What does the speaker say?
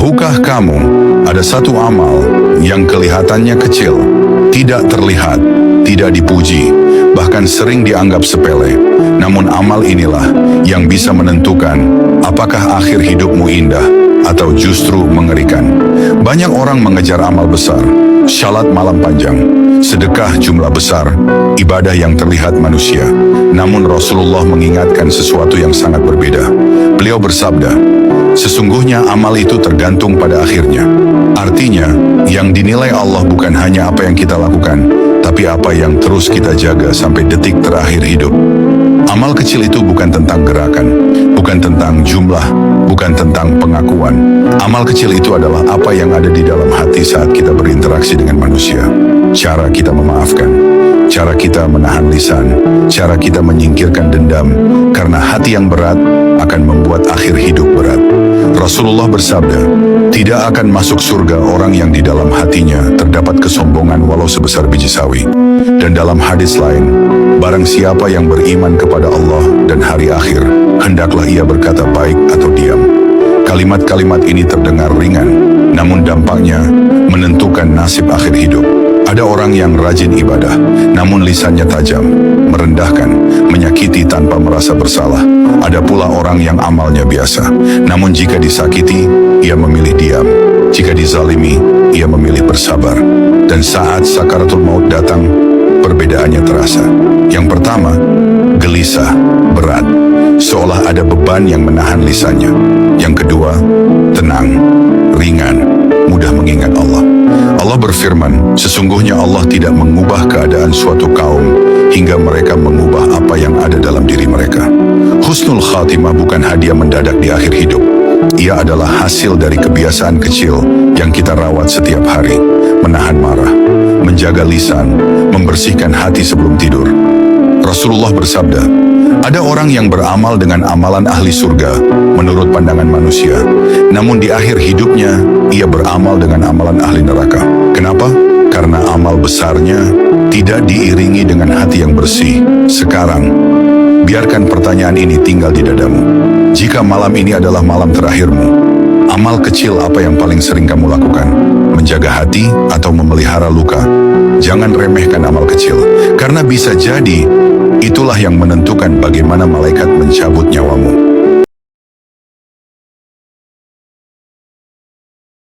Tahukah kamu, ada satu amal yang kelihatannya kecil, tidak terlihat, tidak dipuji, bahkan sering dianggap sepele. Namun amal inilah yang bisa menentukan apakah akhir hidupmu indah atau justru mengerikan. Banyak orang mengejar amal besar, salat malam panjang, sedekah jumlah besar, ibadah yang terlihat manusia. Namun Rasulullah mengingatkan sesuatu yang sangat berbeda. Beliau bersabda, sesungguhnya amal itu tergantung pada akhirnya. Artinya, yang dinilai Allah bukan hanya apa yang kita lakukan, tapi apa yang terus kita jaga sampai detik terakhir hidup. Amal kecil itu bukan tentang gerakan, bukan tentang jumlah, bukan tentang pengakuan. Amal kecil itu adalah apa yang ada di dalam hati saat kita berinteraksi dengan manusia. Cara kita memaafkan, cara kita menahan lisan, cara kita menyingkirkan dendam, karena hati yang berat akan membuat akhir hidup berat. Rasulullah bersabda, tidak akan masuk surga orang yang di dalam hatinya terdapat kesombongan walau sebesar biji sawi. Dan dalam hadis lain, barang siapa yang beriman kepada Allah dan hari akhir, hendaklah ia berkata baik atau diam. Kalimat-kalimat ini terdengar ringan, namun dampaknya menentukan nasib akhir hidup. Ada orang yang rajin ibadah, namun lisannya tajam, merendahkan, menyakiti tanpa merasa bersalah. Ada pula orang yang amalnya biasa, namun jika disakiti, ia memilih diam. Jika dizalimi, ia memilih bersabar. Dan saat sakaratul maut datang, perbedaannya terasa. Yang pertama, gelisah, berat, seolah ada beban yang menahan lisannya. Yang kedua, tenang, ringan, mudah mengingat Allah. Allah berfirman, sesungguhnya Allah tidak mengubah keadaan suatu kaum hingga mereka mengubah apa yang ada dalam diri mereka. Husnul khatimah bukan hadiah mendadak di akhir hidup. Ia adalah hasil dari kebiasaan kecil yang kita rawat setiap hari. Menahan marah, menjaga lisan, membersihkan hati sebelum tidur. Rasulullah bersabda, ada orang yang beramal dengan amalan ahli surga menurut pandangan manusia, namun di akhir hidupnya ia beramal dengan amalan ahli neraka. Kenapa? Karena amal besarnya tidak diiringi dengan hati yang bersih. Sekarang, biarkan pertanyaan ini tinggal di dadamu. Jika malam ini adalah malam terakhirmu, amal kecil apa yang paling sering kamu lakukan? Menjaga hati atau memelihara luka? Jangan remehkan amal kecil, karena bisa jadi itulah yang menentukan bagaimana malaikat mencabut nyawamu.